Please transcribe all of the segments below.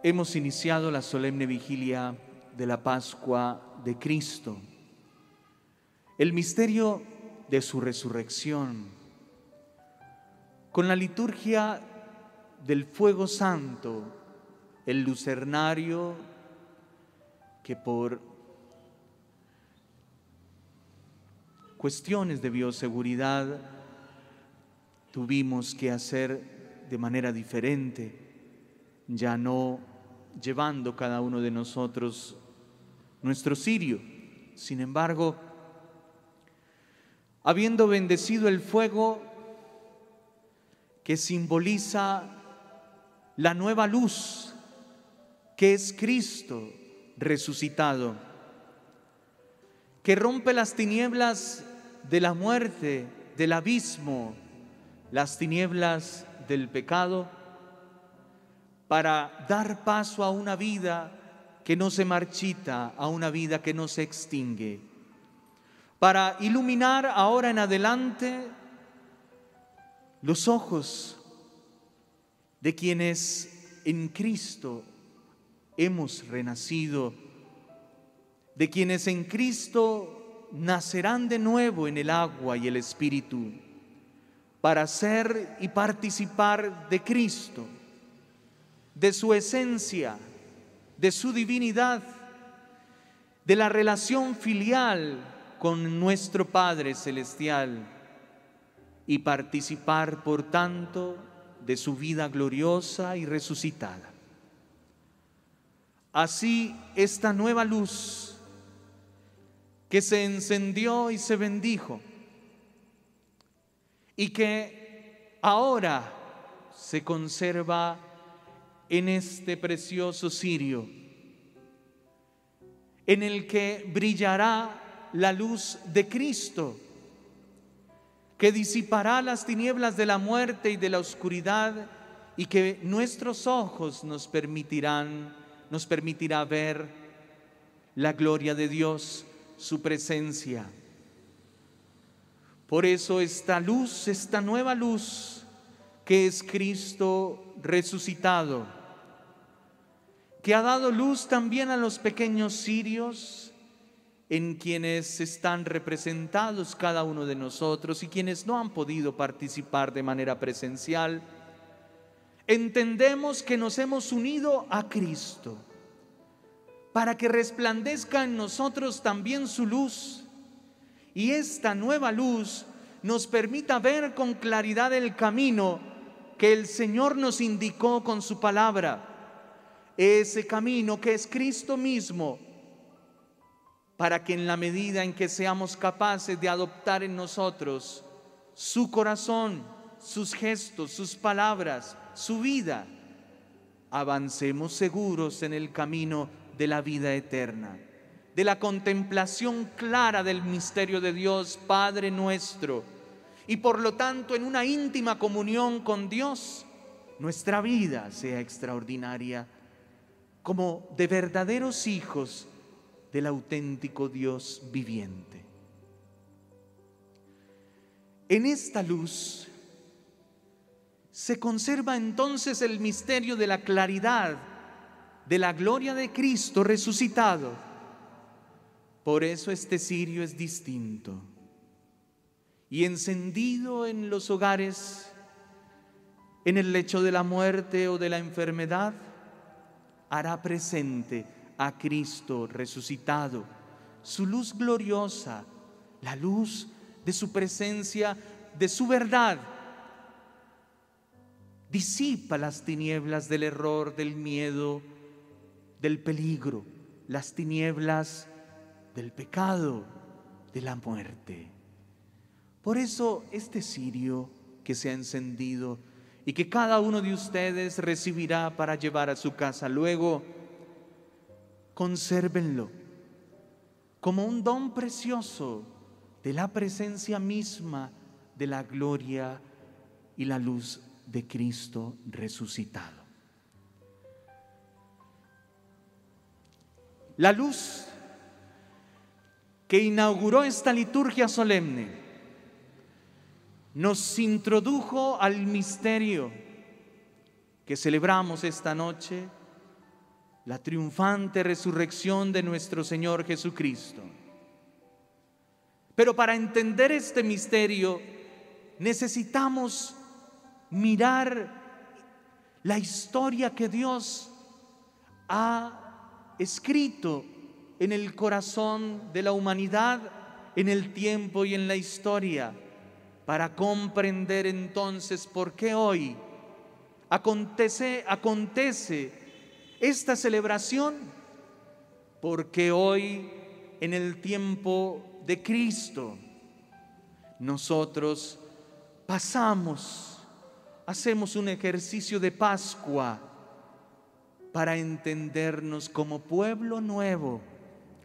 hemos iniciado la solemne vigilia de la Pascua de Cristo, el misterio de su resurrección, con la liturgia del fuego santo, el lucernario que por cuestiones de bioseguridad tuvimos que hacer de manera diferente, ya no llevando cada uno de nosotros nuestro cirio. Sin embargo, habiendo bendecido el fuego que simboliza la nueva luz, que es Cristo resucitado, que rompe las tinieblas de la muerte, del abismo, las tinieblas del pecado, para dar paso a una vida que no se marchita, a una vida que no se extingue, para iluminar ahora en adelante los ojos de quienes en Cristo hemos renacido, de quienes en Cristo nacerán de nuevo en el agua y el Espíritu, para ser y participar de Cristo, de su esencia, de su divinidad, de la relación filial con nuestro Padre Celestial y participar, por tanto, de su vida gloriosa y resucitada. Así, esta nueva luz que se encendió y se bendijo y que ahora se conserva en este precioso cirio, en el que brillará la luz de Cristo, que disipará las tinieblas de la muerte y de la oscuridad, y que nuestros ojos nos permitirá ver la gloria de Dios, su presencia. Por eso esta luz, esta nueva luz, que es Cristo resucitado, que ha dado luz también a los pequeños cirios, en quienes están representados cada uno de nosotros y quienes no han podido participar de manera presencial, entendemos que nos hemos unido a Cristo para que resplandezca en nosotros también su luz, y esta nueva luz nos permita ver con claridad el camino que el Señor nos indicó con su palabra, ese camino que es Cristo mismo, para que en la medida en que seamos capaces de adoptar en nosotros su corazón, sus gestos, sus palabras, su vida, avancemos seguros en el camino de la vida eterna, de la contemplación clara del misterio de Dios Padre nuestro, y por lo tanto en una íntima comunión con Dios, nuestra vida sea extraordinaria, como de verdaderos hijos del auténtico Dios viviente. En esta luz se conserva entonces el misterio de la claridad, de la gloria de Cristo resucitado. Por eso este cirio es distinto y encendido en los hogares, en el lecho de la muerte o de la enfermedad, hará presente a Cristo resucitado, su luz gloriosa, la luz de su presencia, de su verdad. Disipa las tinieblas del error, del miedo, del peligro, las tinieblas del pecado, de la muerte. Por eso este cirio que se ha encendido y que cada uno de ustedes recibirá para llevar a su casa luego, consérvenlo como un don precioso de la presencia misma de la gloria y la luz de Cristo resucitado. La luz que inauguró esta liturgia solemne nos introdujo al misterio que celebramos esta noche la triunfante resurrección de nuestro Señor Jesucristo. Pero para entender este misterio necesitamos mirar la historia que Dios ha escrito en el corazón de la humanidad, en el tiempo y en la historia, para comprender entonces por qué hoy acontece esta celebración, porque hoy, en el tiempo de Cristo, nosotros hacemos un ejercicio de Pascua para entendernos como pueblo nuevo,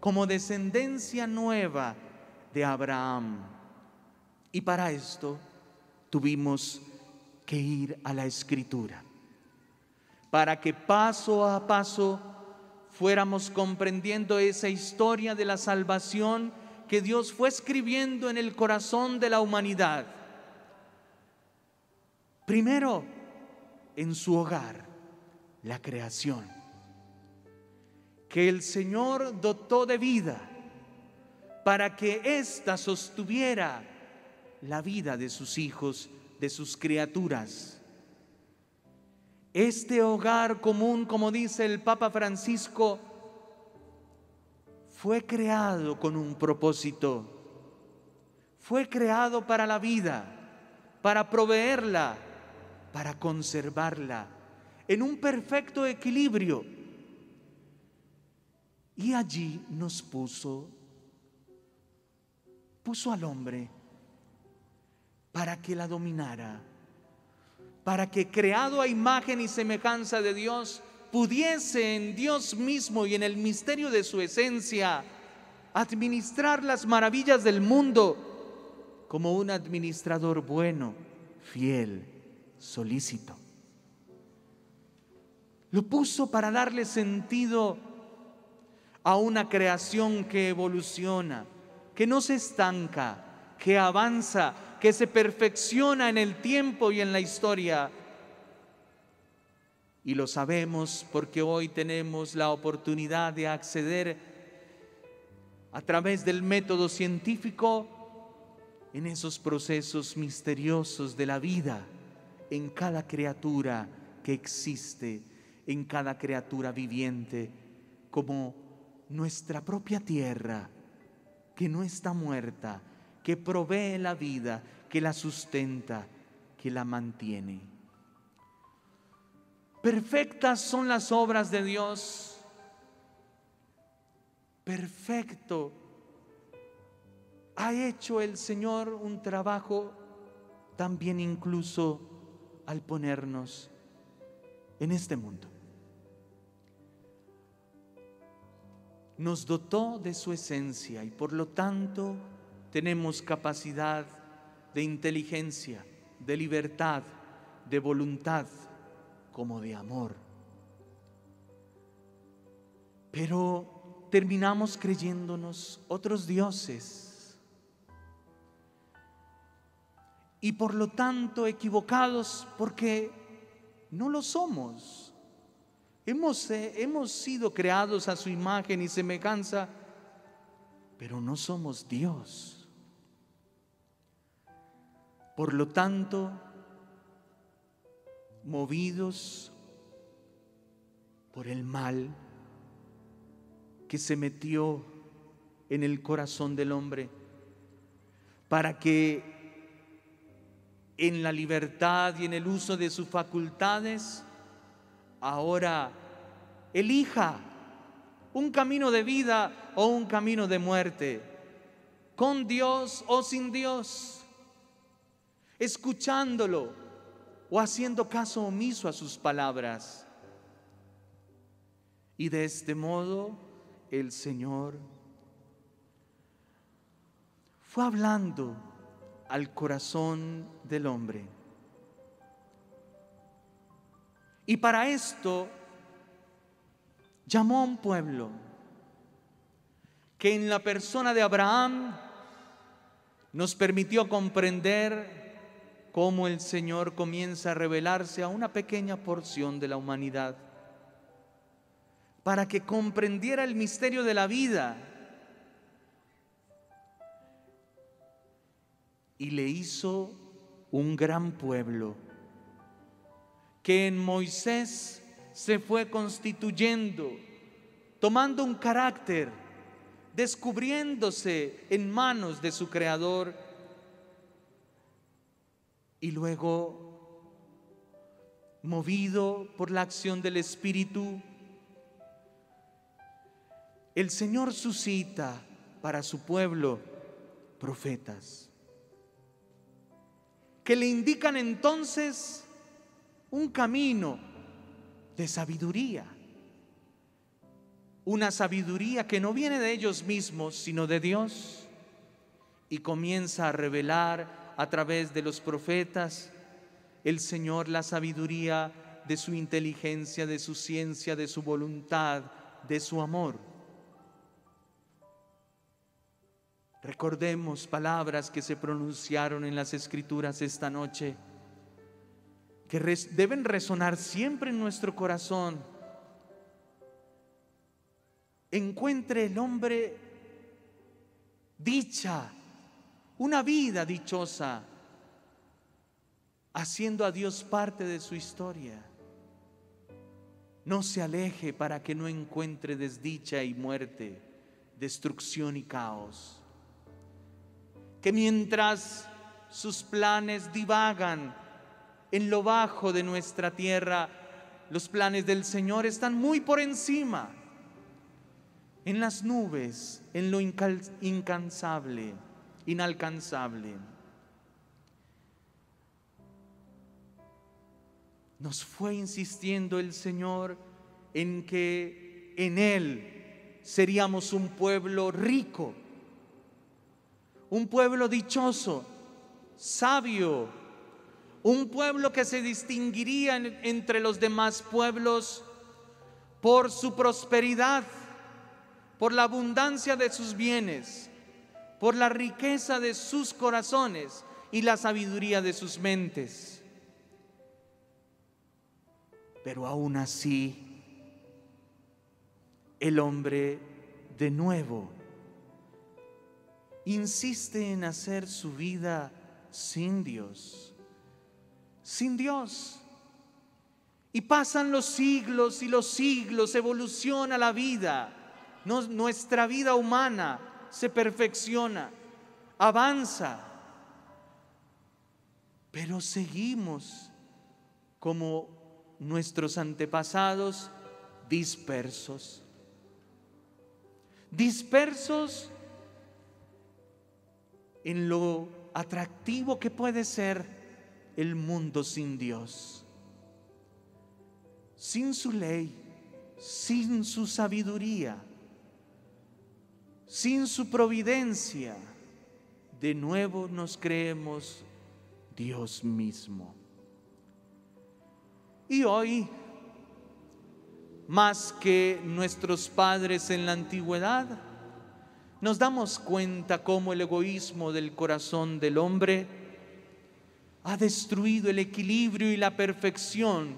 como descendencia nueva de Abraham. Y para esto tuvimos que ir a la Escritura, para que paso a paso fuéramos comprendiendo esa historia de la salvación que Dios fue escribiendo en el corazón de la humanidad. Primero, en su hogar, la creación, que el Señor dotó de vida para que ésta sostuviera la vida de sus hijos, de sus criaturas. Este hogar común, como dice el Papa Francisco, fue creado con un propósito. Fue creado para la vida, para proveerla, para conservarla en un perfecto equilibrio. Y allí nos puso al hombre para que la dominara, para que, creado a imagen y semejanza de Dios, pudiese en Dios mismo y en el misterio de su esencia administrar las maravillas del mundo como un administrador bueno, fiel, solícito. Lo puso para darle sentido a una creación que evoluciona, que no se estanca, que avanza, que se perfecciona en el tiempo y en la historia. Y lo sabemos porque hoy tenemos la oportunidad de acceder a través del método científico en esos procesos misteriosos de la vida, en cada criatura que existe, en cada criatura viviente, como nuestra propia tierra, que no está muerta, que provee la vida, que la sustenta, que la mantiene. Perfectas son las obras de Dios. Perfecto. Ha hecho el Señor un trabajo también incluso al ponernos en este mundo. Nos dotó de su esencia y por lo tanto tenemos capacidad de inteligencia, de libertad, de voluntad, como de amor. Pero terminamos creyéndonos otros dioses y por lo tanto equivocados, porque no lo somos. Hemos sido creados a su imagen y semejanza, pero no somos Dios. Por lo tanto, movidos por el mal que se metió en el corazón del hombre, para que en la libertad y en el uso de sus facultades ahora elija un camino de vida o un camino de muerte, con Dios o sin Dios, escuchándolo o haciendo caso omiso a sus palabras. Y de este modo el Señor fue hablando al corazón del hombre. Y para esto llamó a un pueblo que en la persona de Abraham nos permitió comprender cómo el Señor comienza a revelarse a una pequeña porción de la humanidad, para que comprendiera el misterio de la vida. Y le hizo un gran pueblo que en Moisés se fue constituyendo, tomando un carácter, descubriéndose en manos de su Creador. Y luego, movido por la acción del Espíritu, el Señor suscita para su pueblo profetas que le indican entonces un camino de sabiduría, una sabiduría que no viene de ellos mismos, sino de Dios, y comienza a revelar a través de los profetas el Señor la sabiduría de su inteligencia, de su ciencia, de su voluntad, de su amor. Recordemos palabras que se pronunciaron en las Escrituras esta noche, que deben resonar siempre en nuestro corazón. Encuentre el hombre dicha, una vida dichosa, haciendo a Dios parte de su historia. No se aleje para que no encuentre desdicha y muerte, destrucción y caos. Que mientras sus planes divagan en lo bajo de nuestra tierra, los planes del Señor están muy por encima, en las nubes, en lo inalcanzable. Nos fue insistiendo el Señor en que en Él seríamos un pueblo rico, un pueblo dichoso, sabio, un pueblo que se distinguiría entre los demás pueblos por su prosperidad, por la abundancia de sus bienes, por la riqueza de sus corazones y la sabiduría de sus mentes. Pero aún así, el hombre de nuevo insiste en hacer su vida sin Dios, sin Dios. Y pasan los siglos y los siglos, evoluciona la vida, nuestra vida humana se perfecciona, avanza, pero seguimos como nuestros antepasados dispersos en lo atractivo que puede ser el mundo sin Dios, sin su ley, sin su sabiduría, sin su providencia. De nuevo nos creemos Dios mismo. Y hoy, más que nuestros padres en la antigüedad, nos damos cuenta cómo el egoísmo del corazón del hombre ha destruido el equilibrio y la perfección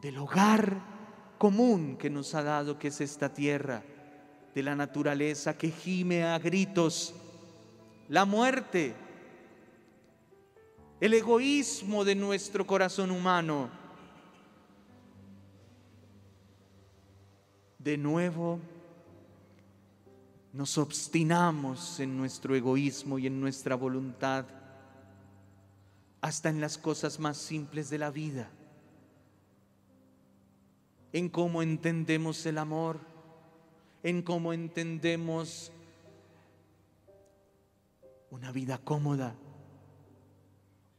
del hogar común que nos ha dado, que es esta tierra, de la naturaleza que gime a gritos, la muerte, el egoísmo de nuestro corazón humano. De nuevo, nos obstinamos en nuestro egoísmo y en nuestra voluntad, hasta en las cosas más simples de la vida, en cómo entendemos el amor, en cómo entendemos una vida cómoda,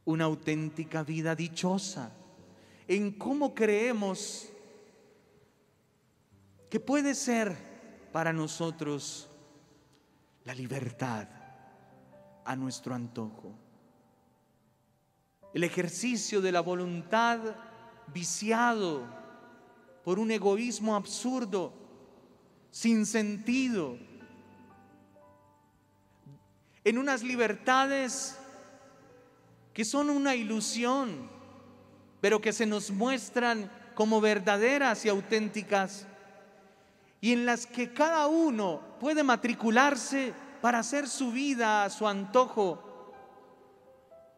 una auténtica vida dichosa, en cómo creemos que puede ser para nosotros la libertad a nuestro antojo. El ejercicio de la voluntad viciado por un egoísmo absurdo, sin sentido, en unas libertades que son una ilusión, pero que se nos muestran como verdaderas y auténticas, y en las que cada uno puede matricularse para hacer su vida a su antojo,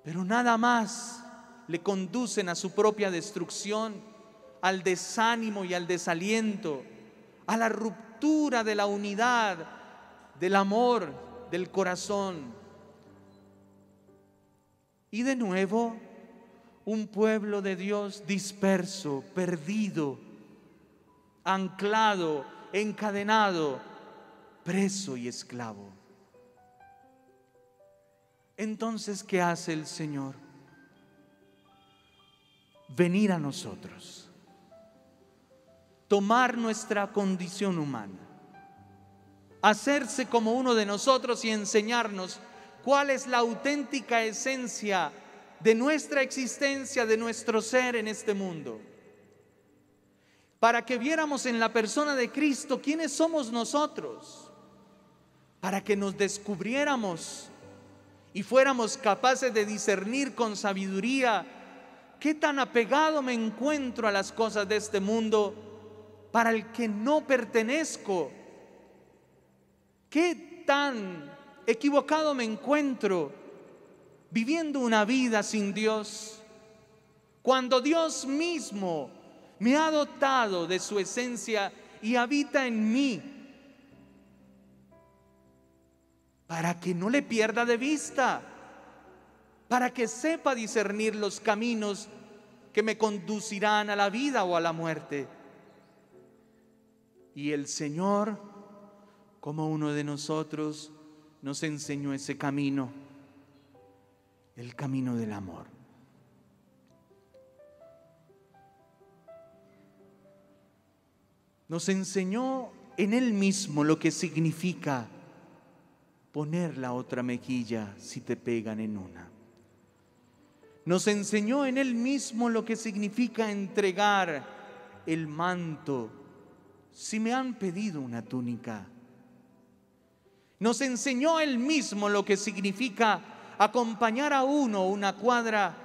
pero nada más le conducen a su propia destrucción, al desánimo y al desaliento, a la ruptura de la unidad, del amor, del corazón. Y de nuevo, un pueblo de Dios disperso, perdido, anclado, encadenado, preso y esclavo. Entonces, ¿qué hace el Señor? Venir a nosotros, tomar nuestra condición humana, hacerse como uno de nosotros y enseñarnos cuál es la auténtica esencia de nuestra existencia, de nuestro ser en este mundo, para que viéramos en la persona de Cristo quiénes somos nosotros, para que nos descubriéramos y fuéramos capaces de discernir con sabiduría qué tan apegado me encuentro a las cosas de este mundo para el que no pertenezco, qué tan equivocado me encuentro viviendo una vida sin Dios, cuando Dios mismo me ha dotado de su esencia y habita en mí, para que no le pierda de vista, para que sepa discernir los caminos que me conducirán a la vida o a la muerte. Y el Señor, como uno de nosotros, nos enseñó ese camino, el camino del amor. Nos enseñó en Él mismo lo que significa poner la otra mejilla si te pegan en una. Nos enseñó en Él mismo lo que significa entregar el manto si me han pedido una túnica. Nos enseñó Él mismo lo que significa acompañar a uno una cuadra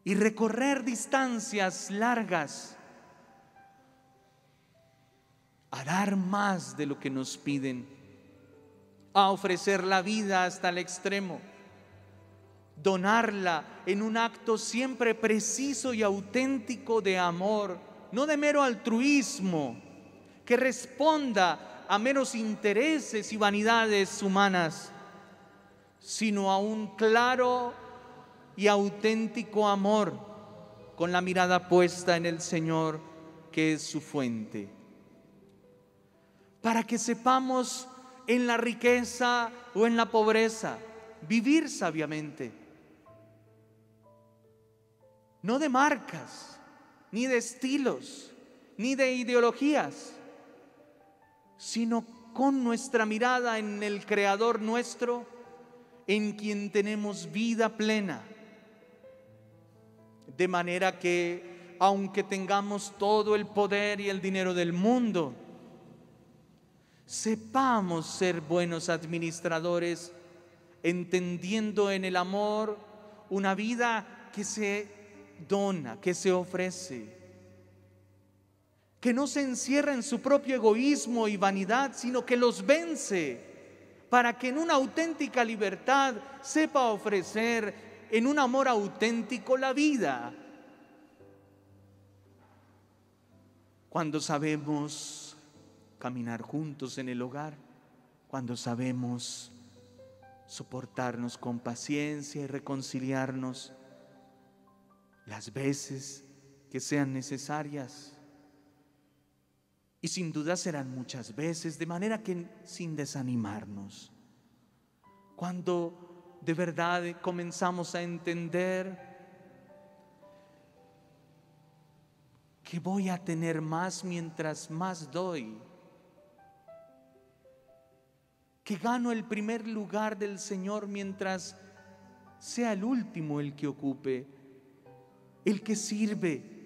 y recorrer distancias largas, a dar más de lo que nos piden, a ofrecer la vida hasta el extremo, donarla en un acto siempre preciso y auténtico de amor, no de mero altruismo, que responda a meros intereses y vanidades humanas, sino a un claro y auténtico amor, con la mirada puesta en el Señor, que es su fuente. Para que sepamos en la riqueza o en la pobreza vivir sabiamente, no de marcas, ni de estilos, ni de ideologías, sino con nuestra mirada en el Creador nuestro, en quien tenemos vida plena. De manera que, aunque tengamos todo el poder y el dinero del mundo, sepamos ser buenos administradores, entendiendo en el amor una vida que se dona, que se ofrece, que no se encierra en su propio egoísmo y vanidad, sino que los vence, para que en una auténtica libertad sepa ofrecer en un amor auténtico la vida. Cuando sabemos caminar juntos en el hogar, cuando sabemos soportarnos con paciencia y reconciliarnos las veces que sean necesarias. Y sin duda serán muchas veces, de manera que sin desanimarnos. Cuando de verdad comenzamos a entender que voy a tener más mientras más doy, que gano el primer lugar del Señor mientras sea el último el que ocupe, el que sirve,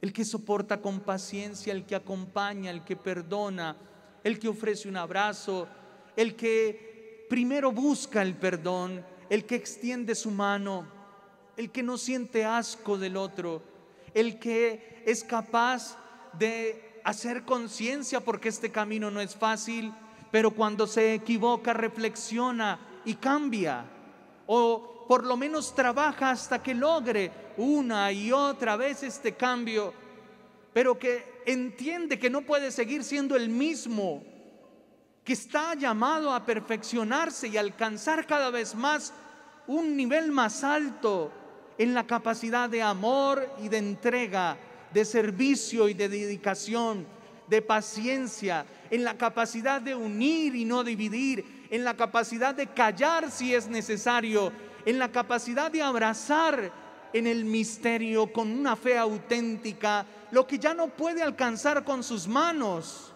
el que soporta con paciencia, el que acompaña, el que perdona, el que ofrece un abrazo, el que primero busca el perdón, el que extiende su mano, el que no siente asco del otro, el que es capaz de hacer conciencia, porque este camino no es fácil, pero cuando se equivoca reflexiona y cambia, o por lo menos trabaja hasta que logre una y otra vez este cambio, pero que entiende que no puede seguir siendo el mismo, que está llamado a perfeccionarse y alcanzar cada vez más un nivel más alto en la capacidad de amor y de entrega, de servicio y de dedicación, de paciencia, en la capacidad de unir y no dividir, en la capacidad de callar si es necesario, en la capacidad de abrazar en el misterio con una fe auténtica lo que ya no puede alcanzar con sus manos.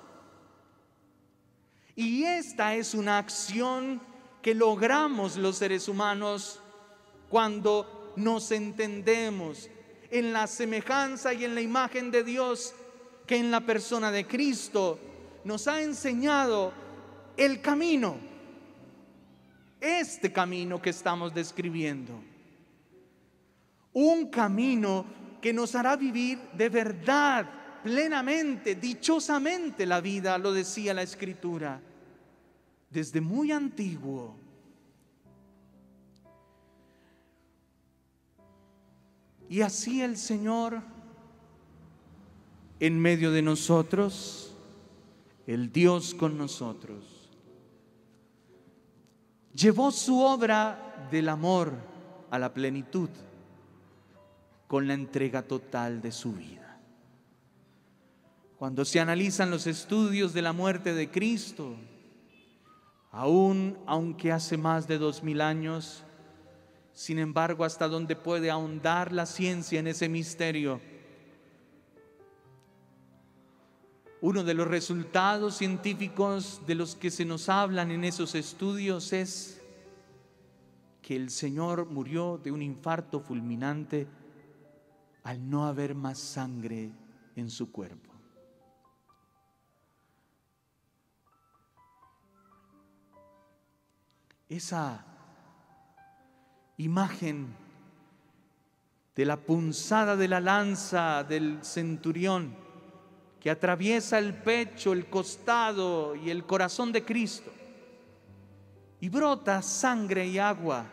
Y esta es una acción que logramos los seres humanos cuando nos entendemos en la semejanza y en la imagen de Dios, que en la persona de Cristo nos ha enseñado el camino, este camino que estamos describiendo. Un camino que nos hará vivir de verdad, plenamente, dichosamente la vida, lo decía la Escritura, desde muy antiguo. Y así el Señor, en medio de nosotros, el Dios con nosotros, llevó su obra del amor a la plenitud con la entrega total de su vida. Cuando se analizan los estudios de la muerte de Cristo, aunque hace más de 2000 años, sin embargo, hasta donde puede ahondar la ciencia en ese misterio, uno de los resultados científicos de los que se nos hablan en esos estudios es que el Señor murió de un infarto fulminante al no haber más sangre en su cuerpo. Esa imagen de la punzada de la lanza del centurión que atraviesa el pecho, el costado y el corazón de Cristo y brota sangre y agua,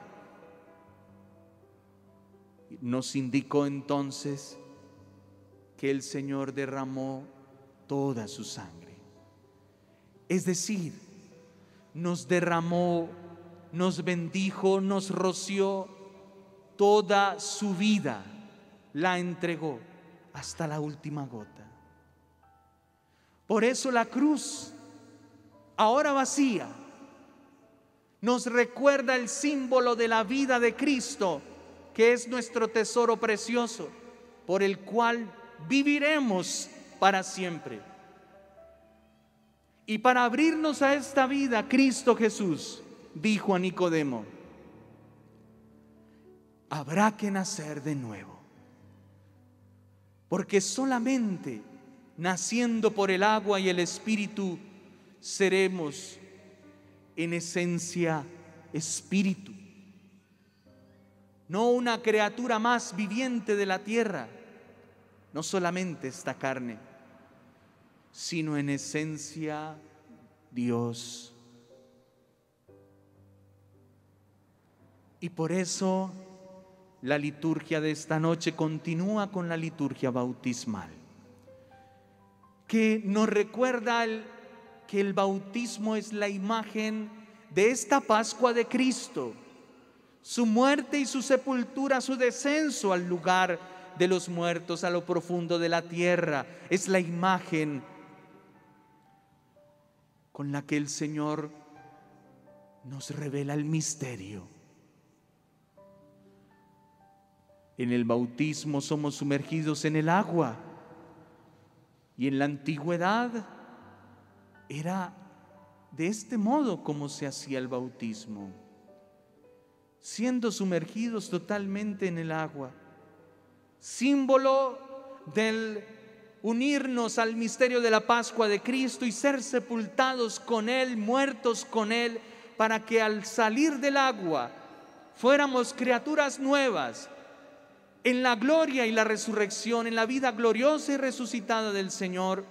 nos indicó entonces que el Señor derramó toda su sangre. Es decir, nos derramó, nos bendijo, nos roció toda su vida, la entregó hasta la última gota. Por eso la cruz, ahora vacía, nos recuerda el símbolo de la vida de Cristo, que es nuestro tesoro precioso, por el cual viviremos para siempre. Y para abrirnos a esta vida, Cristo Jesús dijo a Nicodemo: habrá que nacer de nuevo, porque solamente naciendo por el agua y el Espíritu seremos en esencia espíritu, no una criatura más viviente de la tierra, no solamente esta carne, sino en esencia Dios. Y por eso la liturgia de esta noche continúa con la liturgia bautismal, que nos recuerda que el bautismo es la imagen de esta Pascua de Cristo, su muerte y su sepultura, su descenso al lugar de los muertos, a lo profundo de la tierra. Es la imagen con la que el Señor nos revela el misterio. En el bautismo somos sumergidos en el agua, y en la antigüedad era de este modo como se hacía el bautismo, siendo sumergidos totalmente en el agua, símbolo del unirnos al misterio de la Pascua de Cristo y ser sepultados con Él, muertos con Él, para que al salir del agua fuéramos criaturas nuevas, en la gloria y la resurrección, en la vida gloriosa y resucitada del Señor,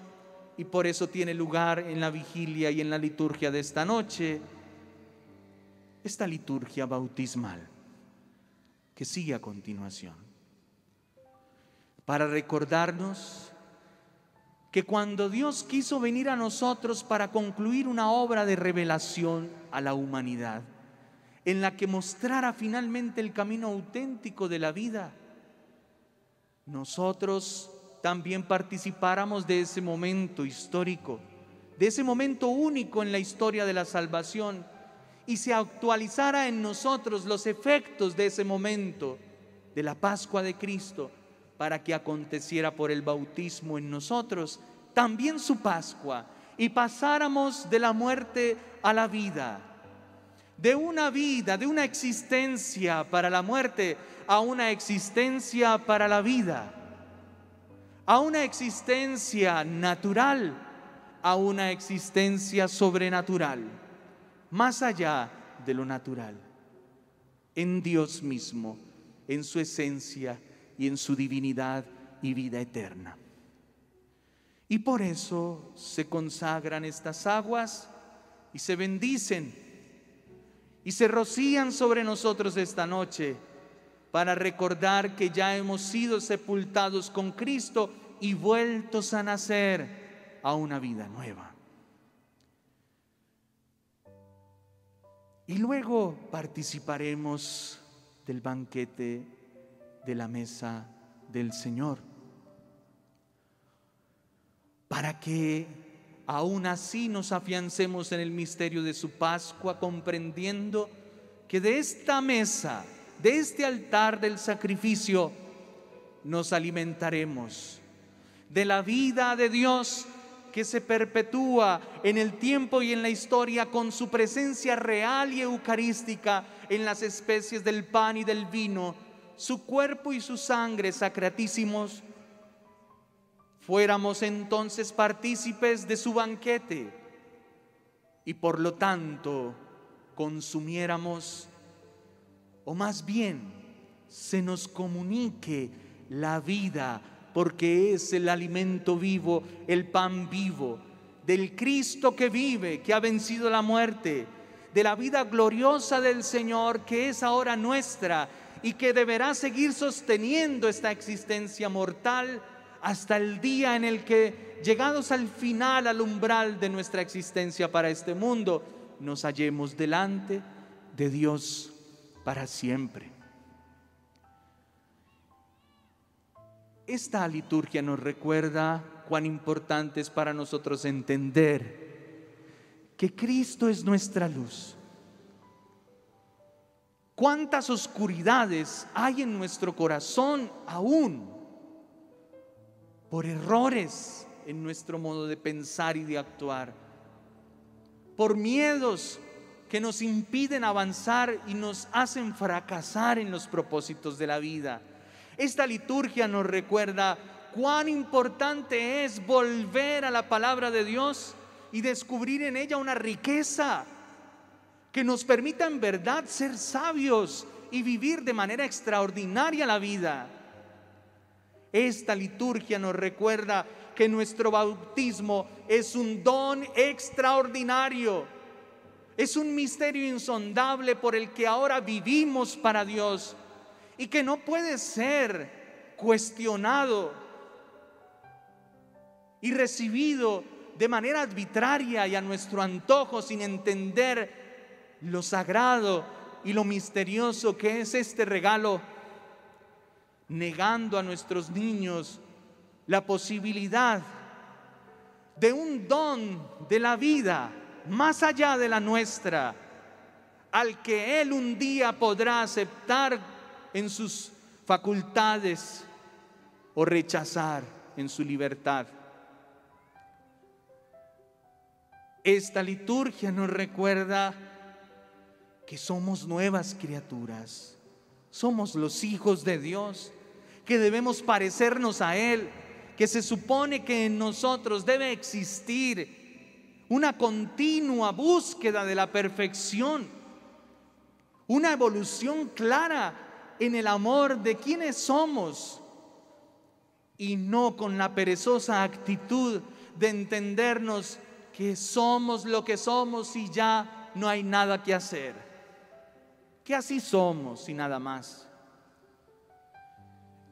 y por eso tiene lugar en la vigilia y en la liturgia de esta noche, esta liturgia bautismal que sigue a continuación, para recordarnos que cuando Dios quiso venir a nosotros para concluir una obra de revelación a la humanidad, en la que mostrara finalmente el camino auténtico de la vida, nosotros también participáramos de ese momento histórico, de ese momento único en la historia de la salvación, y se actualizara en nosotros los efectos de ese momento de la Pascua de Cristo, para que aconteciera por el bautismo en nosotros también su Pascua, y pasáramos de la muerte a la vida, de una existencia para la muerte a una existencia para la vida, a una existencia natural a una existencia sobrenatural, más allá de lo natural, en Dios mismo, en su esencia y en su divinidad y vida eterna. Y por eso se consagran estas aguas y se bendicen y se rocían sobre nosotros esta noche, para recordar que ya hemos sido sepultados con Cristo y vueltos a nacer a una vida nueva. Y luego participaremos del banquete de la mesa del Señor, para que aún así nos afiancemos en el misterio de su Pascua, comprendiendo que de esta mesa, de este altar del sacrificio, nos alimentaremos de la vida de Dios que se perpetúa en el tiempo y en la historia con su presencia real y eucarística en las especies del pan y del vino, su cuerpo y su sangre sacratísimos. Fuéramos entonces partícipes de su banquete y por lo tanto consumiéramos, o más bien se nos comunique la vida, porque es el alimento vivo, el pan vivo del Cristo que vive, que ha vencido la muerte, de la vida gloriosa del Señor que es ahora nuestra y que deberá seguir sosteniendo esta existencia mortal hasta el día en el que, llegados al final, al umbral de nuestra existencia para este mundo, nos hallemos delante de Dios para siempre. Esta liturgia nos recuerda cuán importante es para nosotros entender que Cristo es nuestra luz. Cuántas oscuridades hay en nuestro corazón aún, por errores en nuestro modo de pensar y de actuar, por miedos que nos impiden avanzar y nos hacen fracasar en los propósitos de la vida. Esta liturgia nos recuerda cuán importante es volver a la palabra de Dios y descubrir en ella una riqueza que nos permita en verdad ser sabios y vivir de manera extraordinaria la vida. Esta liturgia nos recuerda que nuestro bautismo es un don extraordinario, es un misterio insondable por el que ahora vivimos para Dios y que no puede ser cuestionado y recibido de manera arbitraria y a nuestro antojo, sin entender lo sagrado y lo misterioso que es este regalo, negando a nuestros niños la posibilidad de un don de la vida más allá de la nuestra, al que Él un día podrá aceptar en sus facultades o rechazar en su libertad. Esta liturgia nos recuerda que somos nuevas criaturas, somos los hijos de Dios, que debemos parecernos a Él, que se supone que en nosotros debe existir una continua búsqueda de la perfección, una evolución clara en el amor de quienes somos y no con la perezosa actitud de entendernos que somos lo que somos y ya no hay nada que hacer, que así somos y nada más.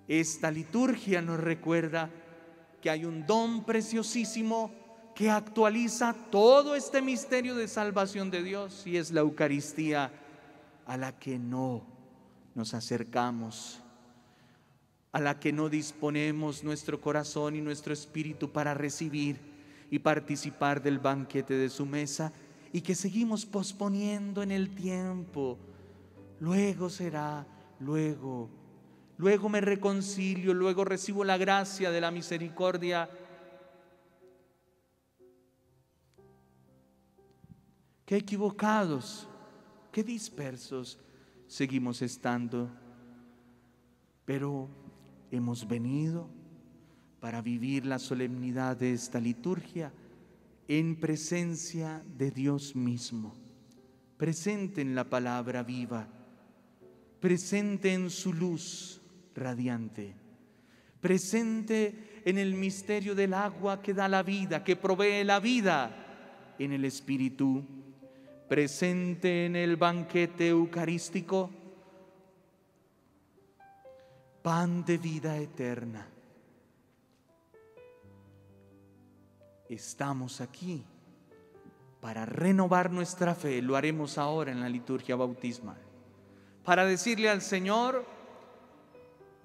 Esta liturgia nos recuerda que hay un don preciosísimo que actualiza todo este misterio de salvación de Dios, y es la Eucaristía, a la que no nos acercamos, a la que no disponemos nuestro corazón y nuestro espíritu para recibir y participar del banquete de su mesa, y que seguimos posponiendo en el tiempo. Luego será, luego me reconcilio, luego recibo la gracia de la misericordia. Qué equivocados, qué dispersos seguimos estando. Pero hemos venido para vivir la solemnidad de esta liturgia en presencia de Dios mismo, presente en la palabra viva, presente en su luz radiante, presente en el misterio del agua que da la vida, que provee la vida, en el Espíritu, presente en el banquete eucarístico, pan de vida eterna. Estamos aquí para renovar nuestra fe, lo haremos ahora en la liturgia bautismal, para decirle al Señor: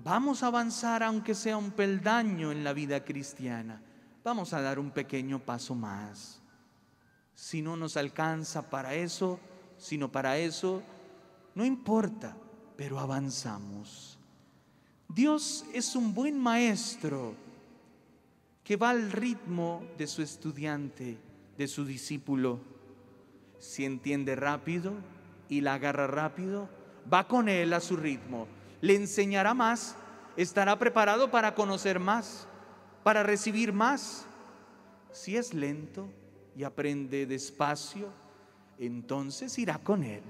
vamos a avanzar aunque sea un peldaño en la vida cristiana, vamos a dar un pequeño paso más. Si no nos alcanza para eso, no importa, pero avanzamos. Dios es un buen maestro que va al ritmo de su estudiante, de su discípulo. Si entiende rápido y la agarra rápido, va con él a su ritmo, le enseñará más, estará preparado para conocer más, para recibir más. Si es lento y aprende despacio, entonces irá con él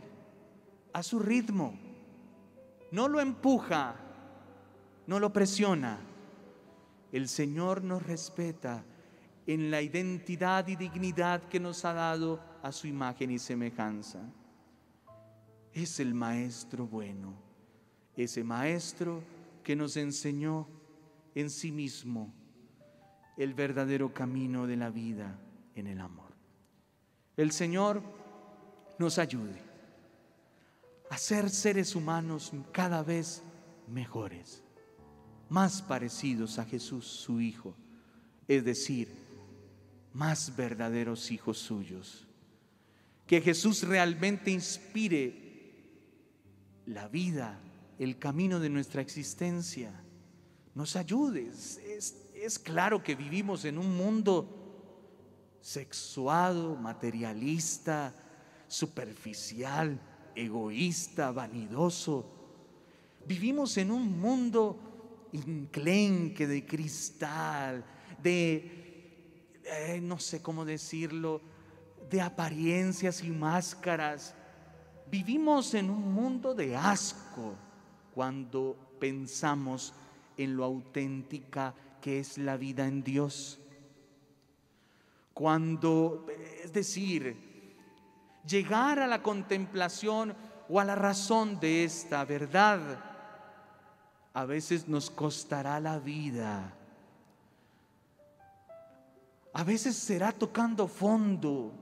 a su ritmo. No lo empuja, no lo presiona. El Señor nos respeta en la identidad y dignidad que nos ha dado a su imagen y semejanza. Es el Maestro bueno, ese Maestro que nos enseñó en sí mismo el verdadero camino de la vida en el amor. El Señor nos ayude a ser seres humanos cada vez mejores, más parecidos a Jesús, su Hijo, es decir, más verdaderos hijos suyos. Que Jesús realmente inspire la vida, el camino de nuestra existencia. Nos ayude. Es claro que vivimos en un mundo sexuado, materialista, superficial, egoísta, vanidoso. Vivimos en un mundo enclenque de cristal, no sé cómo decirlo, de apariencias y máscaras. Vivimos en un mundo de asco cuando pensamos en lo auténtica que es la vida en Dios. Es decir, llegar a la contemplación o a la razón de esta verdad a veces nos costará la vida. A veces será tocando fondo,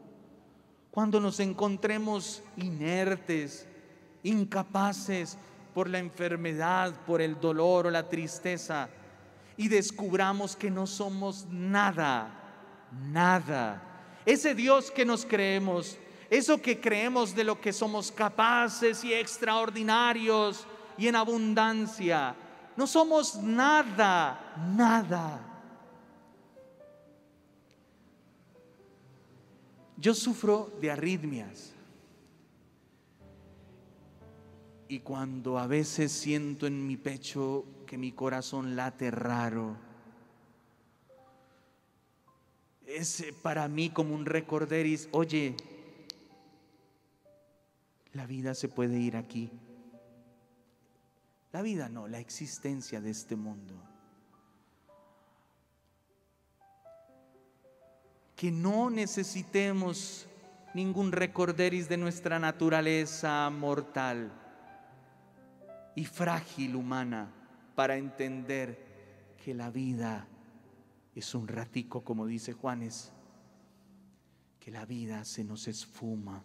cuando nos encontremos inertes, incapaces por la enfermedad, por el dolor o la tristeza, y descubramos que no somos nada. Ese Dios que nos creemos, eso que creemos de lo que somos capaces y extraordinarios y en abundancia, no somos nada. Yo sufro de arritmias y cuando a veces siento en mi pecho que mi corazón late raro, es para mí como un recorderis: oye, la vida se puede ir aquí, La vida no, la existencia de este mundo. Que no necesitemos ningún recorderis de nuestra naturaleza mortal y frágil humana para entender que la vida es un ratico, como dice Juanes, que la vida se nos esfuma.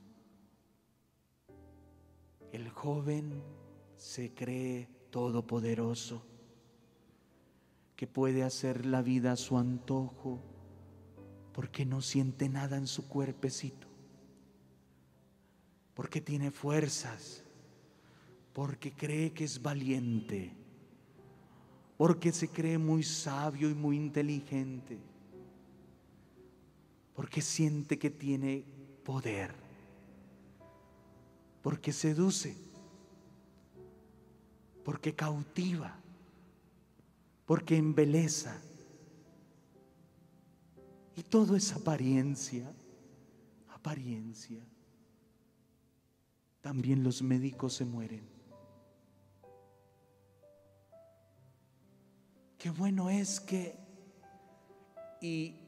El joven se cree todopoderoso, que puede hacer la vida a su antojo, porque no siente nada en su cuerpecito, porque tiene fuerzas, porque cree que es valiente, porque se cree muy sabio y muy inteligente, porque siente que tiene poder, porque seduce, porque cautiva, porque embeleza. Y todo es apariencia, apariencia. También los médicos se mueren. Qué bueno es que y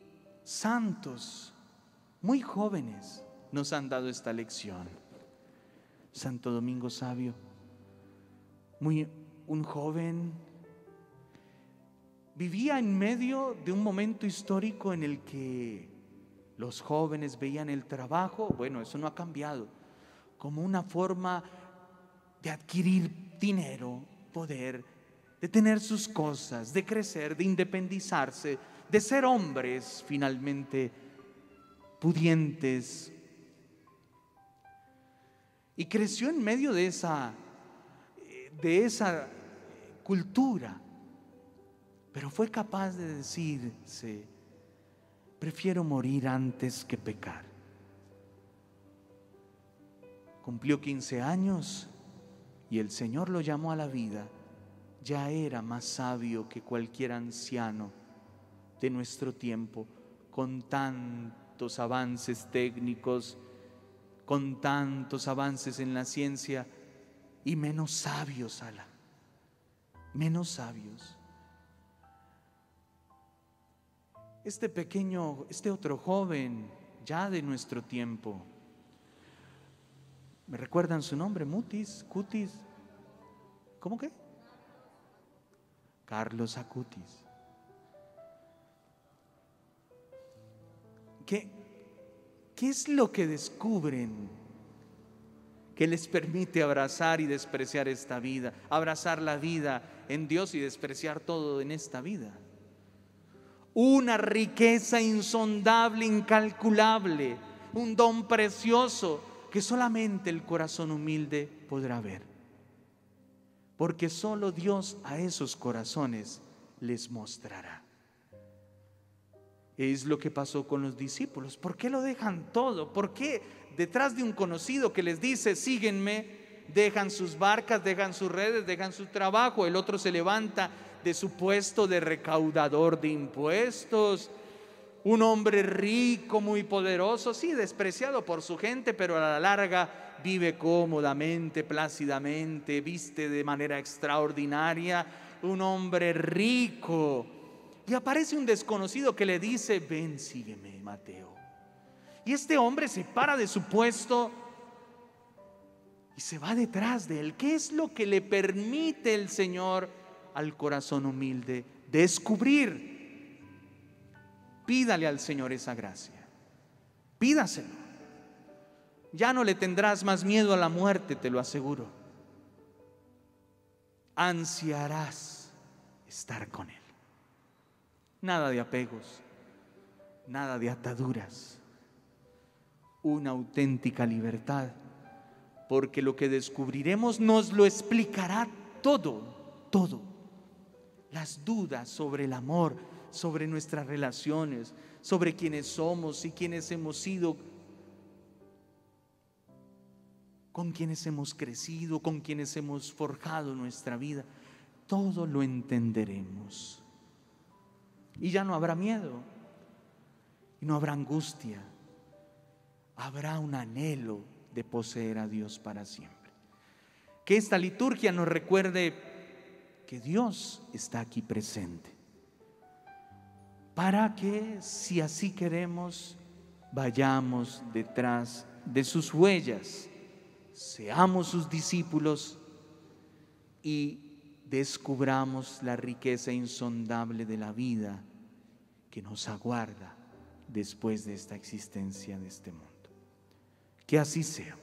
santos muy jóvenes nos han dado esta lección. Santo Domingo Sabio, un joven, vivía en medio de un momento histórico en el que los jóvenes veían el trabajo, bueno, eso no ha cambiado, como una forma de adquirir dinero, poder, de tener sus cosas, de crecer, de independizarse, de ser hombres finalmente pudientes. Y creció en medio de esa cultura. Pero fue capaz de decirse: prefiero morir antes que pecar. Cumplió 15 años y el Señor lo llamó a la vida. Ya era más sabio que cualquier anciano de nuestro tiempo, con tantos avances técnicos, con tantos avances en la ciencia, y menos sabios, menos sabios. Este otro joven, ya de nuestro tiempo, ¿me recuerdan su nombre? Cutis, ¿cómo que? Carlos Acutis. ¿Qué es lo que descubren que les permite abrazar y despreciar esta vida? Abrazar la vida en Dios y despreciar todo en esta vida. Una riqueza insondable, incalculable, un don precioso que solamente el corazón humilde podrá ver. Porque solo Dios a esos corazones les mostrará. Es lo que pasó con los discípulos. ¿Por qué lo dejan todo? ¿Por qué detrás de un conocido que les dice síguenme, dejan sus barcas, dejan sus redes, dejan su trabajo? El otro se levanta de su puesto de recaudador de impuestos, un hombre rico, muy poderoso, sí, despreciado por su gente, pero a la larga vive cómodamente, plácidamente, viste de manera extraordinaria, un hombre rico. Y aparece un desconocido que le dice: ven, sígueme, Mateo. Y este hombre se para de su puesto y se va detrás de él. ¿Qué es lo que le permite el Señor al corazón humilde descubrir? Pídale al Señor esa gracia, pídaselo. Ya no le tendrás más miedo a la muerte, te lo aseguro. Ansiarás estar con Él. Nada de apegos, nada de ataduras, una auténtica libertad, porque lo que descubriremos nos lo explicará todo. Las dudas sobre el amor, sobre nuestras relaciones, sobre quiénes somos y quiénes hemos sido, con quienes hemos crecido, con quienes hemos forjado nuestra vida, todo lo entenderemos. Y ya no habrá miedo, y no habrá angustia, habrá un anhelo de poseer a Dios para siempre. Que esta liturgia nos recuerde que Dios está aquí presente, para que, si así queremos, vayamos detrás de sus huellas, seamos sus discípulos y descubramos la riqueza insondable de la vida que nos aguarda después de esta existencia de este mundo. Que así sea.